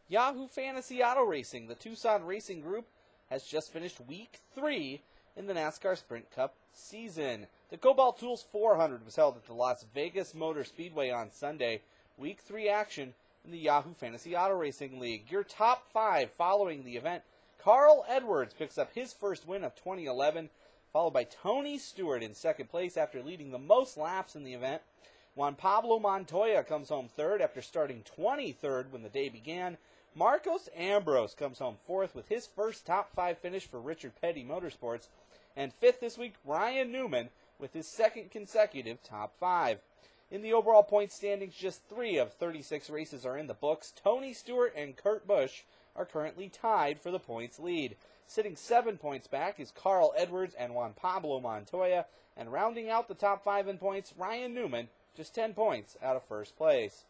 Yahoo Fantasy Auto Racing, the Tucson Racing Group, has just finished Week 3 in the NASCAR Sprint Cup season. The Kobalt Tools 400 was held at the Las Vegas Motor Speedway on Sunday. Week 3 action in the Yahoo Fantasy Auto Racing League. Your top 5 following the event: Carl Edwards picks up his first win of 2011, followed by Tony Stewart in second place after leading the most laps in the event. Juan Pablo Montoya comes home third after starting 23rd when the day began. Marcos Ambrose comes home fourth with his first top 5 finish for Richard Petty Motorsports. And fifth this week, Ryan Newman with his second consecutive top 5. In the overall point standings, just 3 of 36 races are in the books. Tony Stewart and Kurt Busch are currently tied for the points lead. Sitting 7 points back is Carl Edwards and Juan Pablo Montoya. And rounding out the top 5 in points, Ryan Newman, just 10 points out of first place.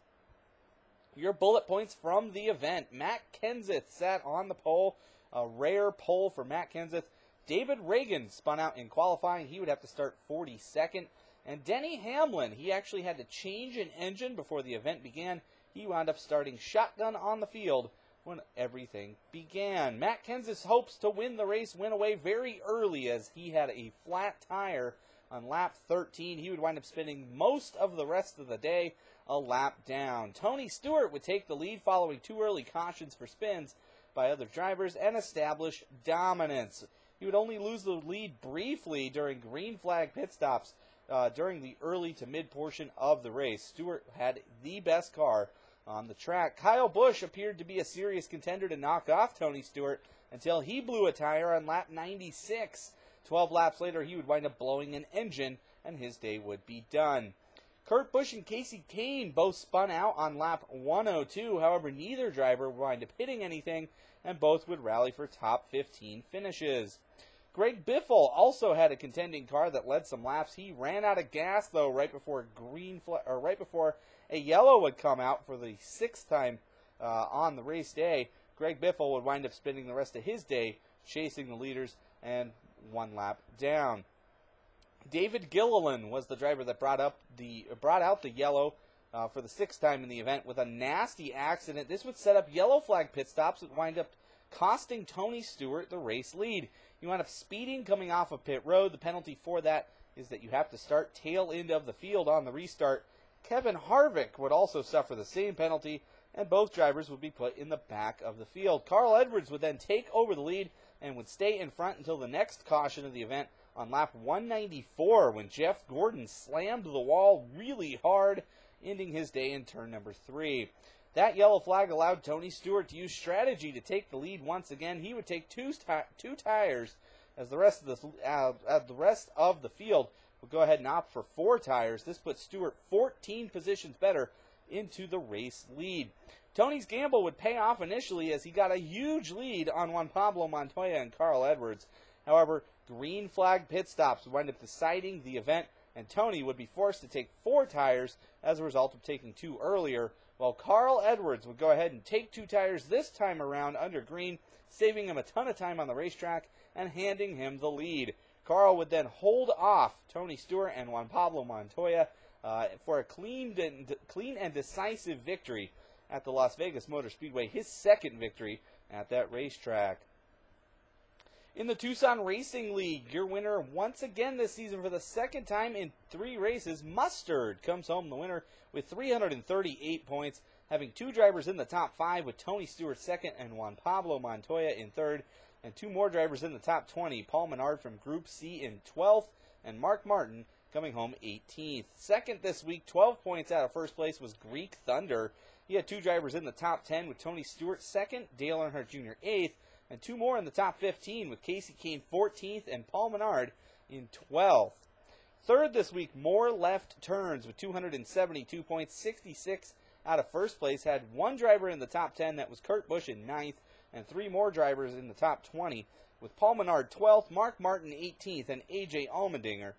Your bullet points from the event: Matt Kenseth sat on the pole, a rare pole for Matt Kenseth. David Reagan spun out in qualifying. He would have to start 42nd. And Denny Hamlin, he actually had to change an engine before the event began. He wound up starting shotgun on the field when everything began. Matt Kenseth's hopes to win the race went away very early as he had a flat tire on lap 13. He would wind up spending most of the rest of the day a lap down. Tony Stewart would take the lead following 2 early cautions for spins by other drivers and establish dominance. He would only lose the lead briefly during green flag pit stops during the early to mid portion of the race. Stewart had the best car on the track. Kyle Busch appeared to be a serious contender to knock off Tony Stewart until he blew a tire on lap 96. 12 laps later, he would wind up blowing an engine, and his day would be done. Kurt Busch and Casey Kane both spun out on lap 102. However, neither driver would wind up hitting anything, and both would rally for top 15 finishes. Greg Biffle also had a contending car that led some laps. He ran out of gas, though, right before a yellow would come out for the 6th time on the race day. Greg Biffle would wind up spending the rest of his day chasing the leaders and 1 lap down. David Gilliland was the driver that brought out the yellow for the 6th time in the event with a nasty accident. This would set up yellow flag pit stops that wind up costing Tony Stewart the race lead. He wound up speeding coming off of pit road. The penalty for that is that you have to start tail end of the field on the restart. Kevin Harvick would also suffer the same penalty, and both drivers would be put in the back of the field. Carl Edwards would then take over the lead and would stay in front until the next caution of the event on lap 194 when Jeff Gordon slammed the wall really hard, ending his day in turn number 3. That yellow flag allowed Tony Stewart to use strategy to take the lead once again. He would take two tires as the rest of the field would go ahead and opt for 4 tires. This put Stewart 14 positions better into the race lead. Tony's gamble would pay off initially as he got a huge lead on Juan Pablo Montoya and Carl Edwards. However, green flag pit stops would wind up deciding the event, and Tony would be forced to take 4 tires as a result of taking 2 earlier, while Carl Edwards would go ahead and take 2 tires this time around under green, saving him a ton of time on the racetrack and handing him the lead. Carl would then hold off Tony Stewart and Juan Pablo Montoya for a clean and decisive victory at the Las Vegas Motor Speedway, his 2nd victory at that racetrack. In the Tucson Racing League, your winner once again this season for the 2nd time in 3 races, Mustard, comes home the winner with 338 points, having 2 drivers in the top 5 with Tony Stewart 2nd and Juan Pablo Montoya in 3rd, and 2 more drivers in the top 20, Paul Menard from Group C in 12th, and Mark Martin coming home 18th. 2nd this week, 12 points out of first place, was Greek Thunder. He had 2 drivers in the top 10 with Tony Stewart 2nd, Dale Earnhardt Jr. 8th, and 2 more in the top 15 with Casey Kane 14th and Paul Menard in 12th. 3rd this week, More Left Turns with 272 points, 66 out of first place, had 1 driver in the top 10, that was Kurt Busch in 9th, and 3 more drivers in the top 20 with Paul Menard 12th, Mark Martin 18th, and A.J. Allmendinger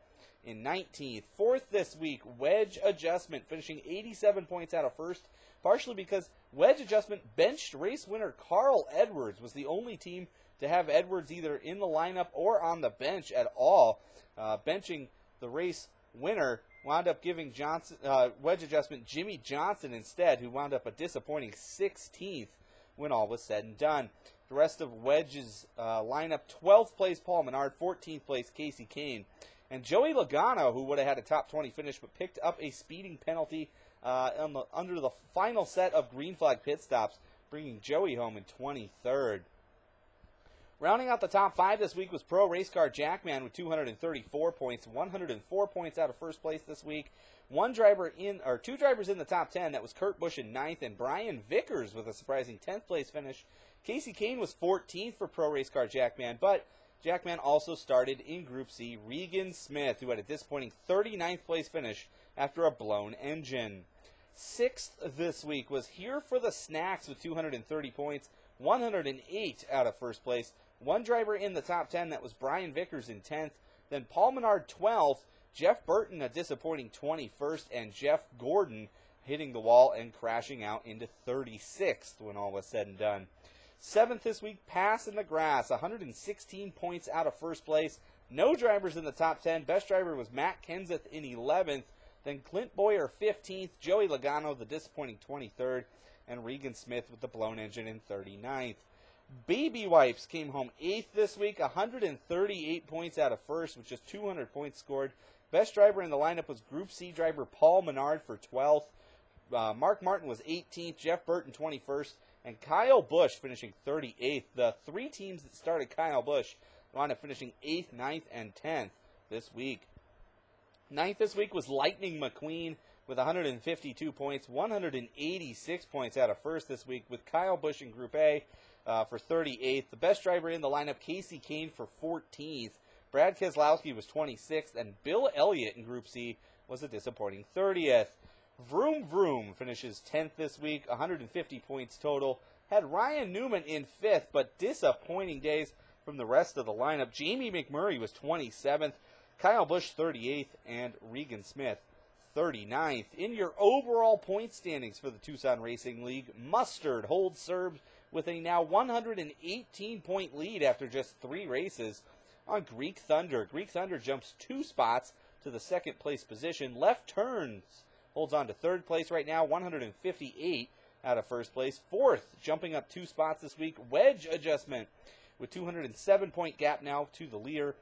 in 19th. 4th this week, Wedge Adjustment, finishing 87 points out of first, partially because Wedge Adjustment benched race winner Carl Edwards, was the only team to have Edwards either in the lineup or on the bench at all. Benching the race winner wound up giving Wedge Adjustment Jimmy Johnson instead, who wound up a disappointing 16th when all was said and done. The rest of Wedge's lineup: 12th place Paul Menard, 14th place Casey Kane, and Joey Logano, who would have had a top 20 finish but picked up a speeding penalty under the final set of green flag pit stops, bringing Joey home in 23rd. Rounding out the top 5 this week was Pro Race Car Jackman with 234 points, 104 points out of first place this week. Two drivers in the top 10. That was Kurt Busch in 9th and Brian Vickers with a surprising 10th place finish. Casey Kane was 14th for Pro Race Car Jackman, but Jackman also started in Group C. Regan Smith, who had a disappointing 39th place finish after a blown engine. 6th this week was Here for the Snacks with 230 points, 108 out of first place. One driver in the top 10, that was Brian Vickers in 10th. Then Paul Menard 12th, Jeff Burton a disappointing 21st, and Jeff Gordon hitting the wall and crashing out into 36th when all was said and done. 7th this week, Pass in the Grass, 116 points out of first place. No drivers in the top 10. Best driver was Matt Kenseth in 11th. Then Clint Boyer 15th, Joey Logano the disappointing 23rd, and Regan Smith with the blown engine in 39th. Baby Wipes came home 8th this week, 138 points out of first, with just 200 points scored. Best driver in the lineup was Group C driver Paul Menard for 12th. Mark Martin was 18th, Jeff Burton 21st, and Kyle Busch finishing 38th. The 3 teams that started Kyle Busch wound up finishing 8th, 9th, and 10th this week. 9th this week was Lightning McQueen with 152 points, 186 points out of first this week, with Kyle Busch in Group A for 38th. The best driver in the lineup, Casey Kane, for 14th. Brad Keselowski was 26th, and Bill Elliott in Group C was a disappointing 30th. Vroom Vroom finishes 10th this week, 150 points total. Had Ryan Newman in 5th, but disappointing days from the rest of the lineup. Jamie McMurray was 27th, Kyle Busch 38th, and Regan Smith 39th. In your overall point standings for the Tucson Racing League, Mustard holds serve with a now 118-point lead after just 3 races on Greek Thunder. Greek Thunder jumps 2 spots to the second place position. Left Turns holds on to third place right now, 158 out of first place. Fourth, jumping up 2 spots this week, Wedge Adjustment with 207-point gap now to the leader.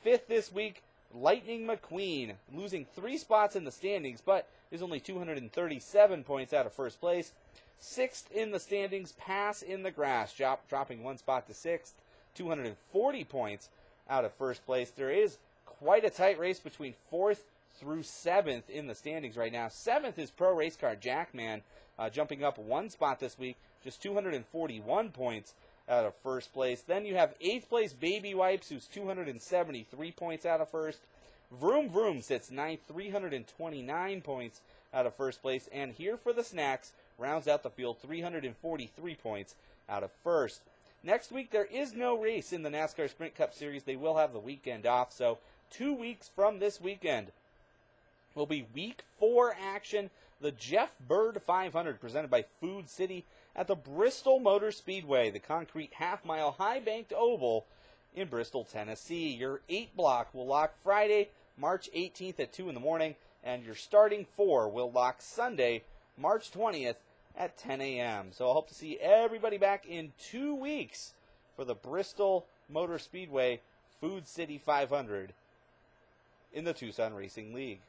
Fifth this week, Lightning McQueen, losing 3 spots in the standings, but is only 237 points out of first place. 6th in the standings, Pass in the Grass, dropping 1 spot to 6th, 240 points out of first place. There is quite a tight race between 4th through 7th in the standings right now. 7th is Pro Race Car Jackman, jumping up 1 spot this week, just 241 points out of first place. Then you have 8th place Baby Wipes, who's 273 points out of first. Vroom Vroom sits 9th, 329 points out of first place. And Here for the Snacks rounds out the field, 343 points out of first. Next week, there is no race in the NASCAR Sprint Cup Series. They will have the weekend off, so 2 weeks from this weekend will be Week 4 action. The Jeff Bird 500, presented by Food City at the Bristol Motor Speedway, the concrete half-mile high-banked oval in Bristol, Tennessee. Your 8 block will lock Friday, March 18th at 2 in the morning, and your starting 4 will lock Sunday, March 20th at 10 a.m. So I hope to see everybody back in 2 weeks for the Bristol Motor Speedway Food City 500 in the Tucson Racing League.